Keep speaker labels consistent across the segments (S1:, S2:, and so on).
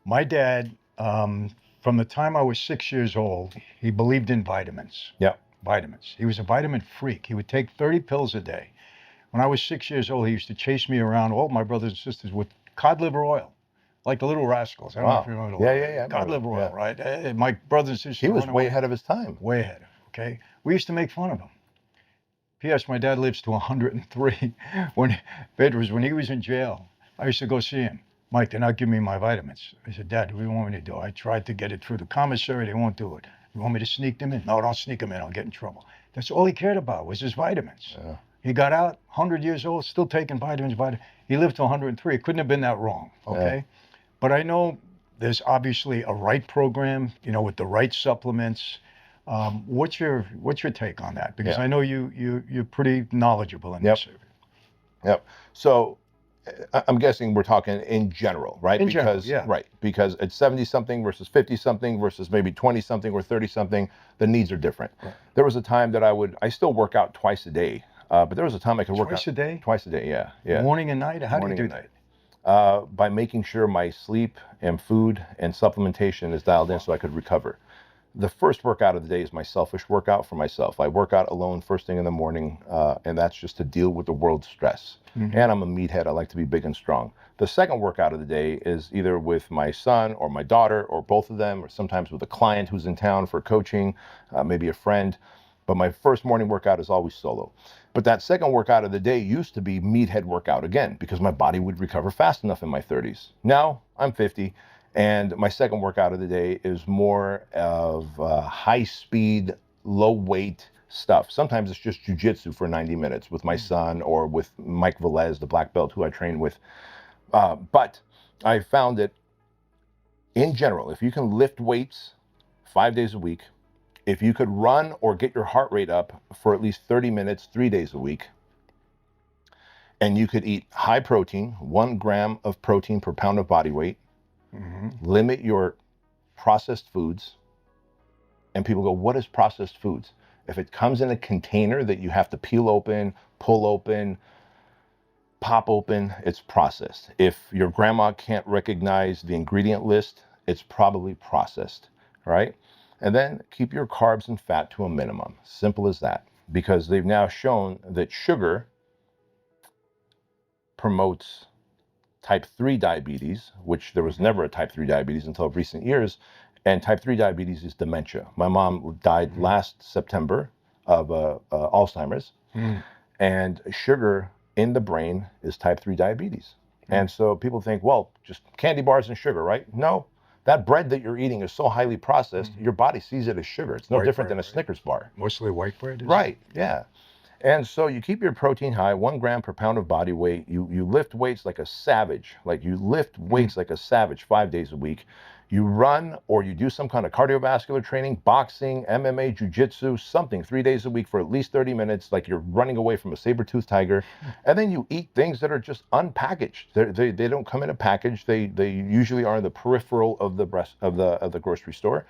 S1: My dad, from the time I was 6 years old, he believed in vitamins.
S2: Yep.
S1: Vitamins. He was a vitamin freak. He would take 30 pills a day. When I was 6 years old, he used to chase me around, all my brothers and sisters, with cod liver oil, like the Little Rascals. I don't know if
S2: Wow.
S1: you remember
S2: Yeah, yeah, yeah. I
S1: cod
S2: remember
S1: liver
S2: that.
S1: oil,
S2: Yeah.
S1: right? My brothers and sisters
S2: He was
S1: running
S2: way
S1: away,
S2: ahead of his time.
S1: way ahead. Okay, we used to make fun of him. P.S. My dad lives to 103. When when he was in jail, I used to go see him. Mike, they're not giving me my vitamins. I said, Dad, what do you want me to do? I tried to get it through the commissary. They won't do it. You want me to sneak them in? No, don't sneak them in. I'll get in trouble. That's all he cared about was his vitamins.
S2: Yeah.
S1: He got out, 100 years old, still taking vitamins. He lived to 103. It couldn't have been that wrong, okay?
S2: Yeah.
S1: But I know there's obviously a right program, with the right supplements. What's your take on that? Because
S2: Yeah.
S1: I know you're pretty knowledgeable in this area.
S2: Yep. So I'm guessing we're talking in general, right?
S1: In general, yeah.
S2: Right. Because it's 70 something versus 50 something versus maybe 20 something or 30 something. The needs are different.
S1: Right.
S2: There was a time that I still work out twice a day. But there was a time I could work out
S1: Twice a day?
S2: Twice a day, yeah. Yeah.
S1: Morning and night? How do you
S2: Morning
S1: do
S2: and
S1: that?
S2: By making sure my sleep and food and supplementation is dialed in so I could recover. The first workout of the day is my selfish workout for myself. I work out alone first thing in the morning, and that's just to deal with the world's stress.
S1: Mm-hmm.
S2: And I'm a meathead. I like to be big and strong. The second workout of the day is either with my son or my daughter or both of them, or sometimes with a client who's in town for coaching, maybe a friend. But my first morning workout is always solo. But that second workout of the day used to be meathead workout again, because my body would recover fast enough in my 30s. Now I'm 50. And my second workout of the day is more of high speed, low weight stuff. Sometimes it's just jujitsu for 90 minutes with my son or with Mike Velez, the black belt who I train with. But I found that in general, if you can lift weights 5 days a week, if you could run or get your heart rate up for at least 30 minutes, 3 days a week, and you could eat high protein, 1 gram of protein per pound of body weight, limit your processed foods. And people go, what is processed foods? If it comes in a container that you have to peel open, pull open, pop open, it's processed. If your grandma can't recognize the ingredient list, it's probably processed, right? And then keep your carbs and fat to a minimum. Simple as that. Because they've now shown that sugar promotes type 3 diabetes, which there was never a type 3 diabetes until recent years. And type 3 diabetes is dementia. My mom died last September of Alzheimer's. And sugar in the brain is type 3 diabetes. And so people think, well, just candy bars and sugar, right? No, that bread that you're eating is so highly processed, your body sees it as sugar. It's no different than a Snickers bar.
S1: Mostly white bread?
S2: Right, yeah. And so you keep your protein high, 1 gram per pound of body weight. You lift weights like a savage. Like you lift weights like a savage 5 days a week. You run or you do some kind of cardiovascular training, boxing, MMA, jiu-jitsu, something 3 days a week for at least 30 minutes, like you're running away from a saber-toothed tiger. And then you eat things that are just unpackaged. They don't come in a package. They usually are in the peripheral of the grocery store.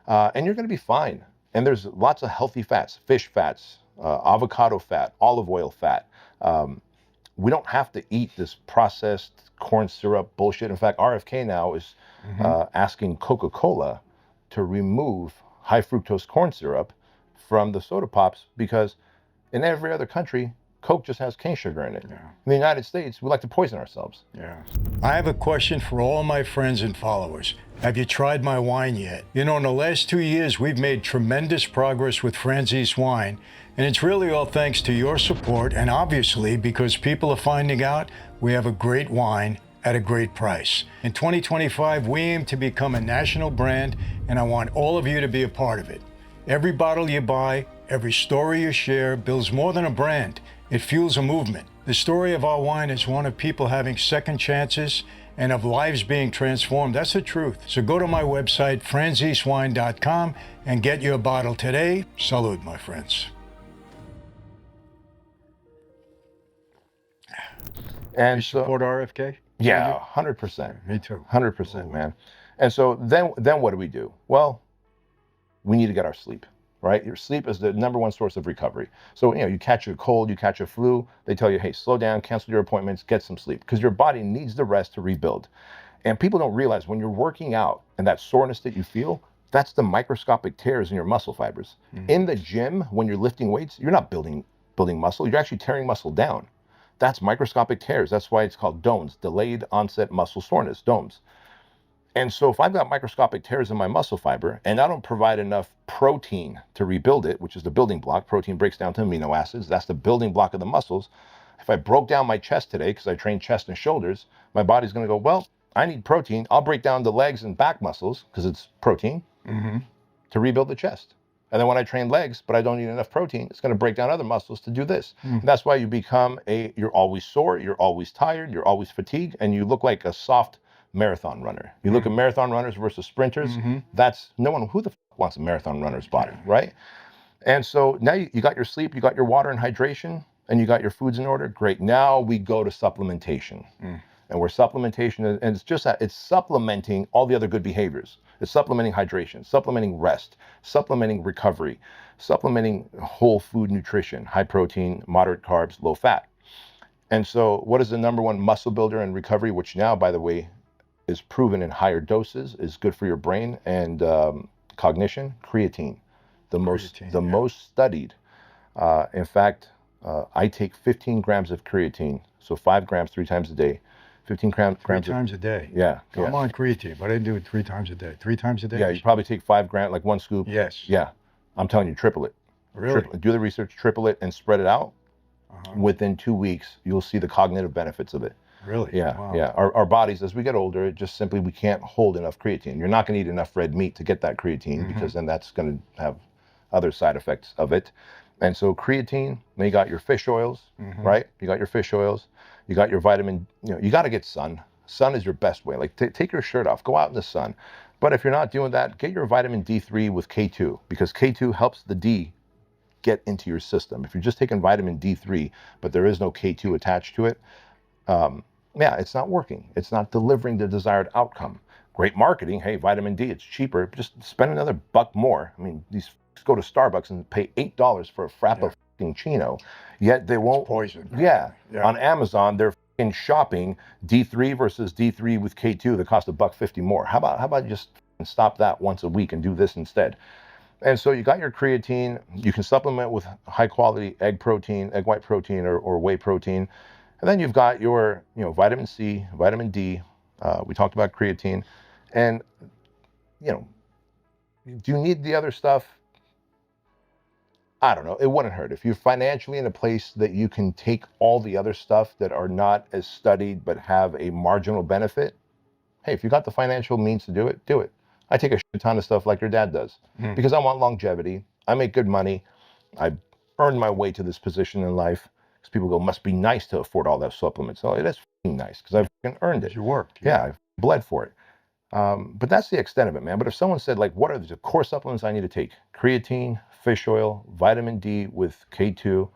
S2: And you're going to be fine. And there's lots of healthy fats, fish fats, avocado fat, olive oil fat. We don't have to eat this processed corn syrup bullshit. In fact, RFK now is asking Coca-Cola to remove high fructose corn syrup from the soda pops, because in every other country, Coke just has cane sugar in it. Yeah. In the United States, we like to poison ourselves.
S1: Yeah. I have a question for all my friends and followers. Have you tried my wine yet? In the last 2 years, we've made tremendous progress with Franzese wine, and it's really all thanks to your support, and obviously because people are finding out we have a great wine at a great price. In 2025, we aim to become a national brand, and I want all of you to be a part of it. Every bottle you buy, every story you share builds more than a brand. It fuels a movement. The story of our wine is one of people having second chances and of lives being transformed. That's the truth. So go to my website, franzesewine.com, and get your bottle today. Salud, my friends.
S2: And
S1: you support RFK?
S2: Yeah, 100%.
S1: Me too.
S2: 100%, man. And so then what do? Well, we need to get our sleep. Right? Your sleep is the number one source of recovery. So, you catch a cold, you catch a flu, they tell you, hey, slow down, cancel your appointments, get some sleep, because your body needs the rest to rebuild. And people don't realize when you're working out and that soreness that you feel, that's the microscopic tears in your muscle fibers. In the gym, when you're lifting weights, you're not building muscle, you're actually tearing muscle down. That's microscopic tears. That's why it's called DOMS, delayed onset muscle soreness, DOMS. And so if I've got microscopic tears in my muscle fiber and I don't provide enough protein to rebuild it, which is the building block, protein breaks down to amino acids, that's the building block of the muscles. If I broke down my chest today, because I train chest and shoulders, my body's going to go, well, I need protein. I'll break down the legs and back muscles, because it's protein, to rebuild the chest. And then when I train legs, but I don't need enough protein, it's going to break down other muscles to do this. And that's why you become you're always sore, you're always tired, you're always fatigued, and you look like a soft marathon runner. You look at marathon runners versus sprinters, that's no one, who the fuck wants a marathon runner's body, right? And so now you got your sleep, you got your water and hydration, and you got your foods in order. Great. Now we go to supplementation. And where supplementation, and it's just that, it's supplementing all the other good behaviors. It's supplementing hydration, supplementing rest, supplementing recovery, supplementing whole food nutrition, high protein, moderate carbs, low fat. And so what is the number one muscle builder in recovery, which now, by the way, is proven in higher doses, is good for your brain and cognition? Creatine. The most studied. In fact, I take 15 grams of creatine, so 5 grams 3 times a day. 15 grams.
S1: 3 times a day.
S2: Yeah.
S1: I'm on creatine, but I do it 3 times a day. 3 times a day?
S2: Yeah, you probably take 5 grams, like 1 scoop.
S1: Yes.
S2: Yeah. I'm telling you, triple it.
S1: Really?
S2: Do the research, triple it, and spread it out. Within 2 weeks, you'll see the cognitive benefits of it.
S1: Really?
S2: Yeah,
S1: Wow.
S2: yeah. Our bodies, as we get older, it just simply, we can't hold enough creatine. You're not going to eat enough red meat to get that creatine, because then that's going to have other side effects of it. And so creatine, then you got your fish oils, right? You got your fish oils. You got your vitamin, you got to get sun. Sun is your best way. Like, take your shirt off, go out in the sun. But if you're not doing that, get your vitamin D3 with K2, because K2 helps the D get into your system. If you're just taking vitamin D3, but there is no K2 attached to it, yeah, it's not working. It's not delivering the desired outcome. Great marketing. Hey, vitamin D, it's cheaper. Just spend another $1 more. I mean, these go to Starbucks and pay $8 for a Frappuccino, yet they won't.
S1: It's poison.
S2: Yeah. On Amazon, they're shopping D3 versus D3 with K2 that cost $1.50 more. How about you just stop that once a week and do this instead? And so you got your creatine. You can supplement with high quality egg protein, egg white protein, or whey protein. And then you've got your, vitamin C, vitamin D. We talked about creatine. And, do you need the other stuff? I don't know. It wouldn't hurt. If you're financially in a place that you can take all the other stuff that are not as studied but have a marginal benefit, hey, if you got the financial means to do it, do it. I take a shit ton of stuff like your dad does because I want longevity. I make good money. I earned my way to this position in life. Because people go, must be nice to afford all those supplements. Oh, it is nice because I've earned it.
S1: You worked.
S2: Yeah, I've bled for it. But that's the extent of it, man. But if someone said, like, what are the core supplements I need to take? Creatine, fish oil, vitamin D with K2,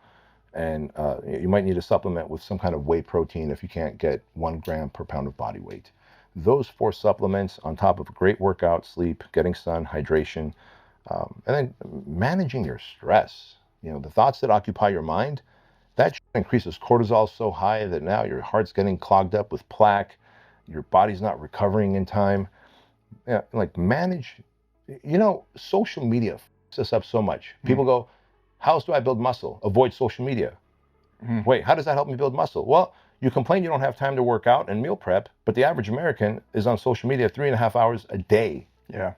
S2: and you might need a supplement with some kind of whey protein if you can't get 1 gram per pound of body weight. Those 4 supplements on top of a great workout, sleep, getting sun, hydration, and then managing your stress. The thoughts that occupy your mind, that increases cortisol so high that now your heart's getting clogged up with plaque, your body's not recovering in time. Like, manage, social media fucks us up so much. People go, how else do I build muscle? Avoid social media. Wait, how does that help me build muscle? Well, you complain you don't have time to work out and meal prep, but the average American is on social media 3.5 hours a day.
S1: Yeah.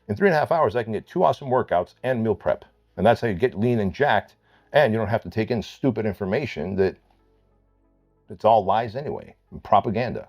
S2: In 3.5 hours, I can get 2 awesome workouts and meal prep. And that's how you get lean and jacked, and you don't have to take in stupid information that it's all lies anyway, and propaganda.